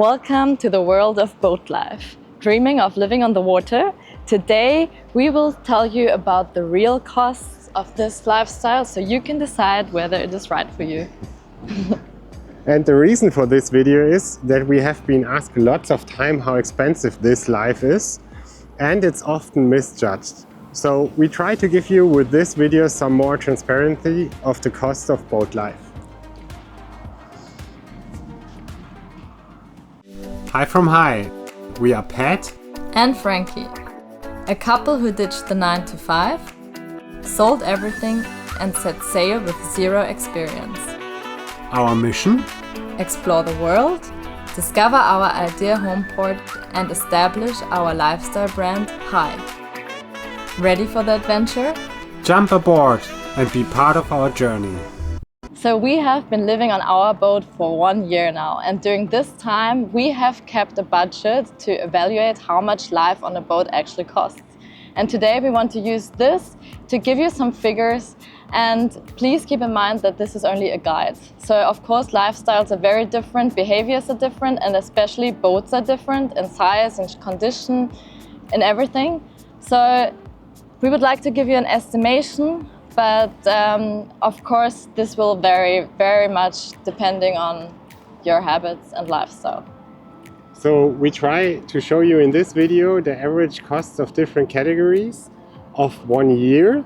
Welcome to the world of boat life. Dreaming of living on the water? Today we will tell you about the real costs of this lifestyle so you can decide whether it is right for you. And the reason for this video is that we have been asked lots of time how expensive this life is, and it's often misjudged. So we try to give you with this video some more transparency of the cost of boat life. Hi from Hi, we are Pat and Frankie, a couple who ditched the 9 to 5, sold everything and set sail with zero experience. Our mission? Explore the world, discover our ideal home port and establish our lifestyle brand Hi. Ready for the adventure? Jump aboard and be part of our journey. So we have been living on our boat for 1 year now, and during this time we have kept a budget to evaluate how much life on a boat actually costs. And today we want to use this to give you some figures, and please keep in mind that this is only a guide. So of course lifestyles are very different, behaviors are different, and especially boats are different in size and condition and everything. So we would like to give you an estimation, but of course this will vary very much depending on your habits and lifestyle. So we try to show you in this video the average costs of different categories of 1 year,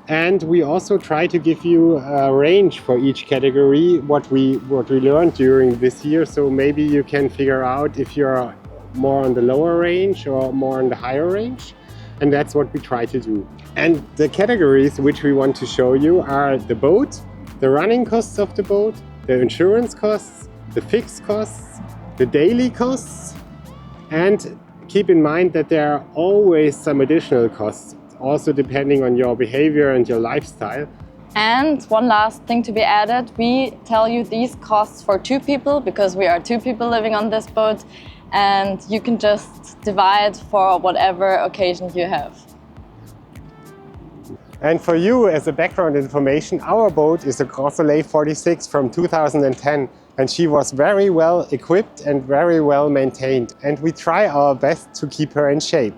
and we also try to give you a range for each category what we learned during this year, so maybe you can figure out if you're more on the lower range or more on the higher range. And that's what we try to do. And the categories which we want to show you are the boat, the running costs of the boat, the insurance costs, the fixed costs, the daily costs, and keep in mind that there are always some additional costs, also depending on your behavior and your lifestyle. And one last thing to be added, we tell you these costs for 2 people because we are 2 people living on this boat, and you can just divide for whatever occasion you have. And for you, as a background information, our boat is a Soleil 46 from 2010, and she was very well equipped and very well maintained, and we try our best to keep her in shape.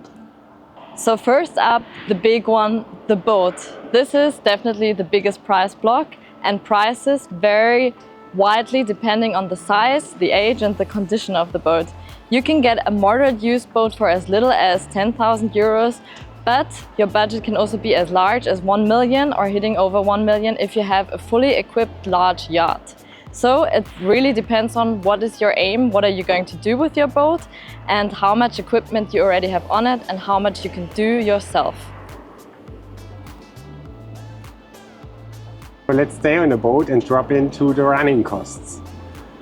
So first up, the big one, the boat. This is definitely the biggest price block, and prices vary widely depending on the size, the age and the condition of the boat. You can get a moderate used boat for as little as 10,000 euros, but your budget can also be as large as 1 million or hitting over 1 million if you have a fully equipped large yacht. So it really depends on what is your aim, what are you going to do with your boat, and how much equipment you already have on it and how much you can do yourself. Let's stay on a boat and drop into the running costs.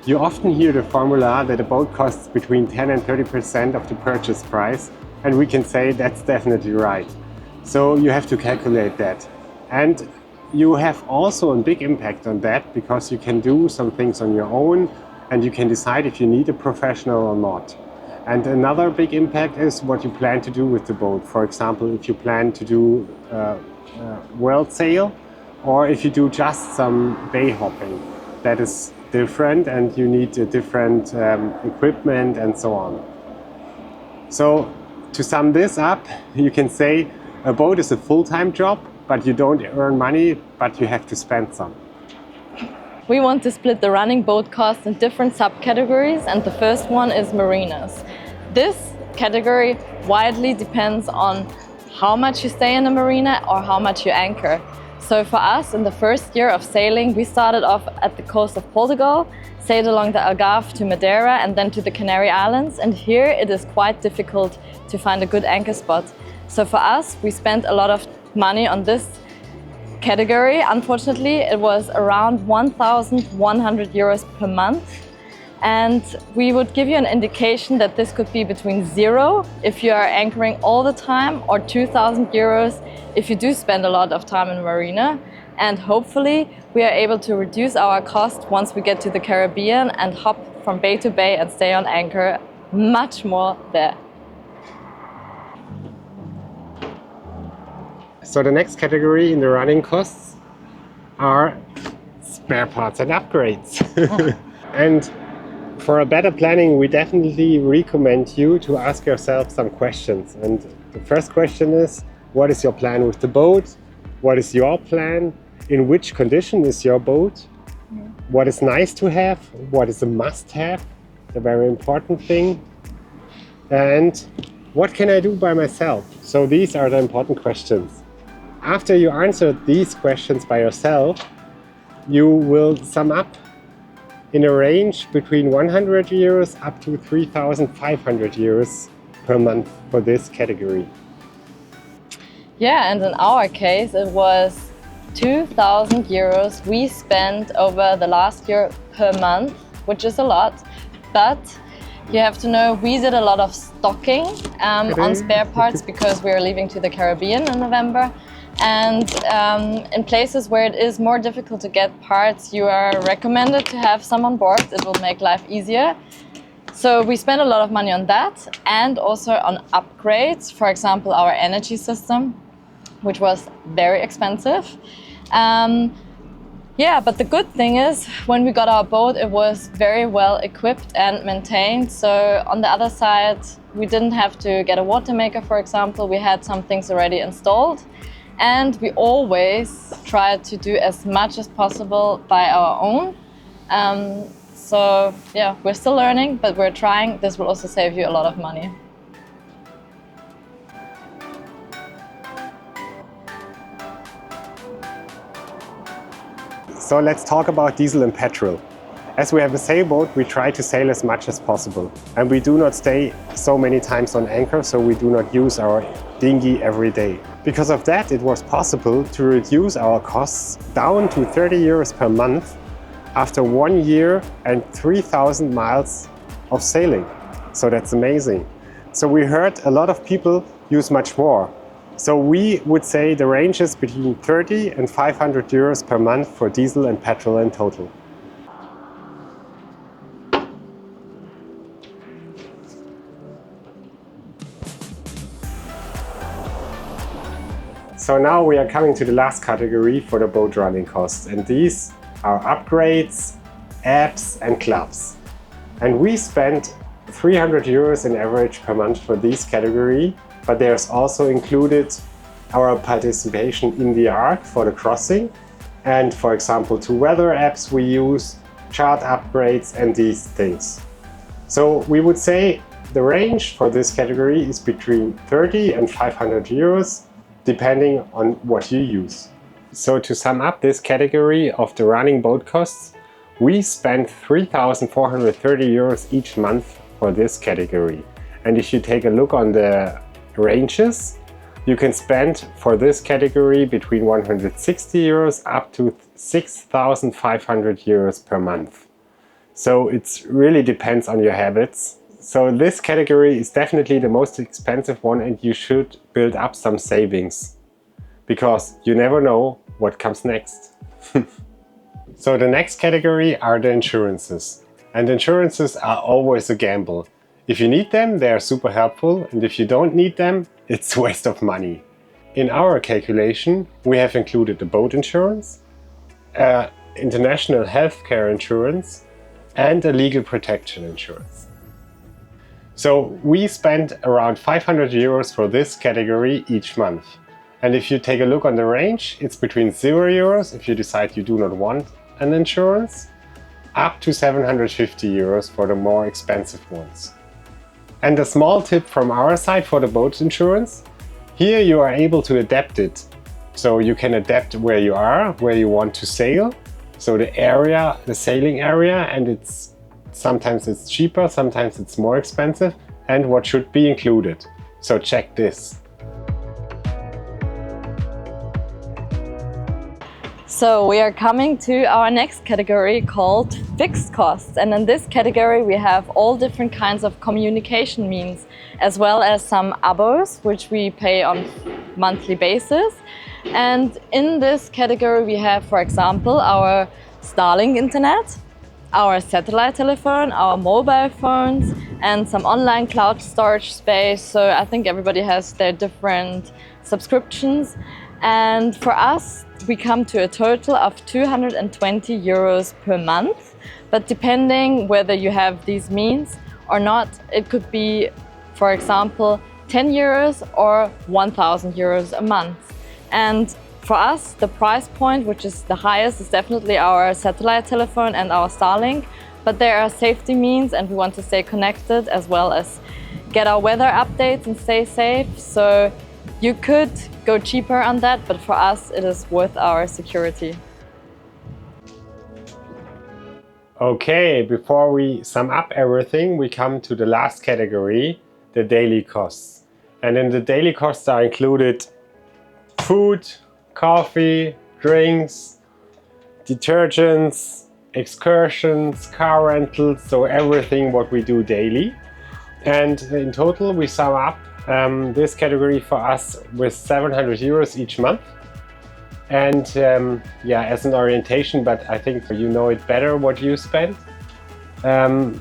You often hear the formula that a boat costs between 10 and 30% of the purchase price, and we can say that's definitely right. So you have to calculate that. And you have also a big impact on that because you can do some things on your own and you can decide if you need a professional or not. And another big impact is what you plan to do with the boat. For example, if you plan to do world sail, or if you do just some bay hopping, that is different and you need a different equipment and so on. So to sum this up, you can say a boat is a full-time job, but you don't earn money, but you have to spend some. We want to split the running boat costs in different subcategories, and the first one is marinas. This category widely depends on how much you stay in a marina or how much you anchor. So for us, in the first year of sailing, we started off at the coast of Portugal, sailed along the Algarve to Madeira and then to the Canary Islands. And here it is quite difficult to find a good anchor spot. So for us, we spent a lot of money on this category. Unfortunately, it was around 1,100 euros per month. And we would give you an indication that this could be between 0 if you are anchoring all the time, or 2,000 euros if you do spend a lot of time in marina. And hopefully we are able to reduce our cost once we get to the Caribbean and hop from bay to bay and stay on anchor much more there. So the next category in the running costs are spare parts and upgrades. And For a better planning, we definitely recommend you to ask yourself some questions. And the first question is, what is your plan with the boat? What is your plan? In which condition is your boat? What is nice to have? What is a must-have? A very important thing. And what can I do by myself? So these are the important questions. After you answer these questions by yourself, you will sum up in a range between 100 euros up to 3,500 euros per month for this category. Yeah, and in our case, it was 2,000 euros we spent over the last year per month, which is a lot. But you have to know we did a lot of stocking on spare parts because we are leaving to the Caribbean in November. And in places where it is more difficult to get parts, you are recommended to have some on board. It will make life easier. So we spent a lot of money on that and also on upgrades. For example, our energy system, which was very expensive. Yeah, but the good thing is when we got our boat, it was very well equipped and maintained. So on the other side, we didn't have to get a water maker, for example. We had some things already installed. And we always tried to do as much as possible by our own. So yeah, we're still learning, but we're trying. This will also save you a lot of money. So let's talk about diesel and petrol. As we have a sailboat, we try to sail as much as possible. And we do not stay so many times on anchor, so we do not use our dinghy every day. Because of that, it was possible to reduce our costs down to 30 euros per month after 1 year and 3,000 miles of sailing. So that's amazing. So we heard a lot of people use much more. So we would say the range is between 30 and 500 euros per month for diesel and petrol in total. So now we are coming to the last category for the boat running costs, and these are upgrades, apps and clubs. And we spent 300 euros in average per month for this category, but there's also included our participation in the ARC for the crossing, and for example 2 weather apps we use, chart upgrades and these things. So we would say the range for this category is between 30 and 500 euros, depending on what you use. So to sum up this category of the running boat costs, we spend 3,430 euros each month for this category. And if you take a look on the ranges, you can spend for this category between 160 euros up to 6,500 euros per month. So it really depends on your habits. So this category is definitely the most expensive one, and you should build up some savings because you never know what comes next. So the next category are the insurances. And insurances are always a gamble. If you need them, they are super helpful, and if you don't need them, it's a waste of money. In our calculation, we have included the boat insurance, international healthcare insurance, and a legal protection insurance. So we spend around 500 euros for this category each month. And if you take a look on the range, it's between 0 euros if you decide you do not want an insurance, up to 750 euros for the more expensive ones. And a small tip from our side for the boat insurance, here you are able to adapt it. So you can adapt where you are, where you want to sail. So the area, the sailing area, and sometimes it's cheaper, sometimes it's more expensive, and what should be included. So check this. So we are coming to our next category called fixed costs. And in this category we have all different kinds of communication means, as well as some abos, which we pay on monthly basis. And in this category we have, for example, our Starlink internet, our satellite telephone, our mobile phones, and some online cloud storage space. So I think everybody has their different subscriptions. And for us, we come to a total of 220 euros per month But depending whether you have these means or not, it could be, for example, 10 euros or 1,000 euros a month. And for us, the price point, which is the highest, is definitely our satellite telephone and our Starlink. But there are safety means, and we want to stay connected as well as get our weather updates and stay safe. So you could go cheaper on that, but for us, it is worth our security. Okay, before we sum up everything, we come to the last category, the daily costs. And in the daily costs are included food, coffee, drinks, detergents, excursions, car rentals, so everything what we do daily. And in total we sum up this category for us with 700 euros each month. And yeah, as an orientation, but I think you know it better what you spend,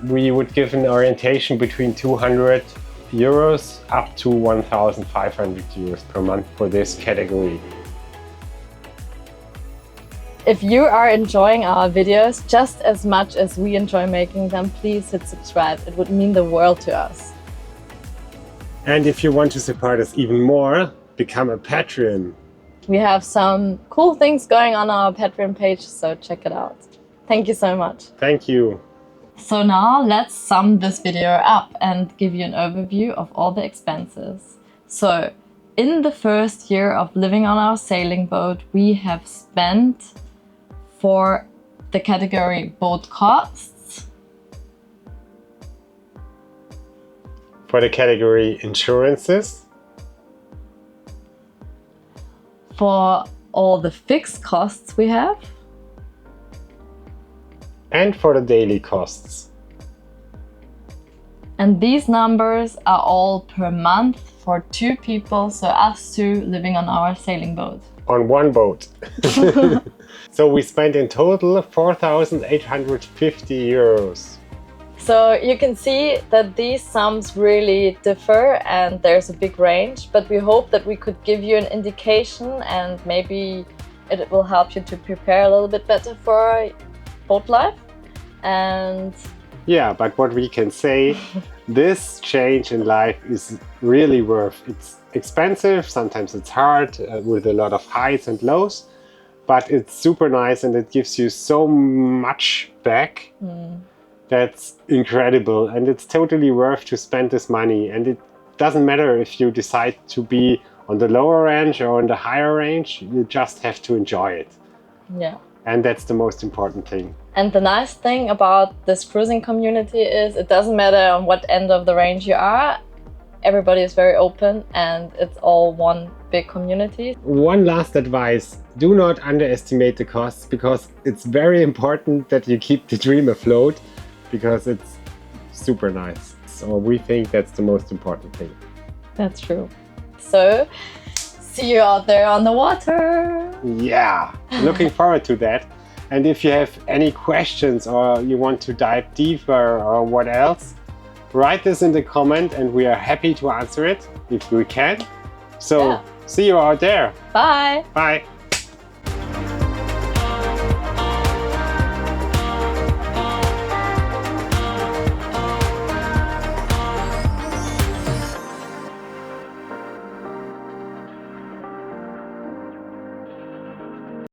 we would give an orientation between 200 euros up to 1,500 euros per month for this category. If you are enjoying our videos just as much as we enjoy making them, please hit subscribe. It would mean the world to us. And if you want to support us even more, become a Patreon. We have some cool things going on our Patreon page, so check it out. Thank you so much. Thank you. So now let's sum this video up and give you an overview of all the expenses. So in the first year of living on our sailing boat, we have spent for the category boat costs, for the category insurances, for all the fixed costs we have, and for the daily costs. And these numbers are all per month for 2 people, so us 2 living on our sailing boat. On one boat. So we spent in total 4,850 euros. So you can see that these sums really differ and there's a big range, but we hope that we could give you an indication and maybe it will help you to prepare a little bit better for boat life. And yeah, but what we can say, this change in life is really worth. It's expensive, sometimes it's hard with a lot of highs and lows, but it's super nice and it gives you so much back. That's incredible, and it's totally worth to spend this money. And it doesn't matter if you decide to be on the lower range or on the higher range, you just have to enjoy it. yeah. And that's the most important thing. And the nice thing about this cruising community is it doesn't matter on what end of the range you are. Everybody is very open and it's all one big community. One last advice, do not underestimate the costs, because it's very important that you keep the dream afloat, because it's super nice. So we think that's the most important thing. That's true. So, see you out there on the water. Yeah, looking forward to that. And if you have any questions or you want to dive deeper or what else, write this in the comment and we are happy to answer it if we can. So, Yeah. see you out there. Bye. Bye.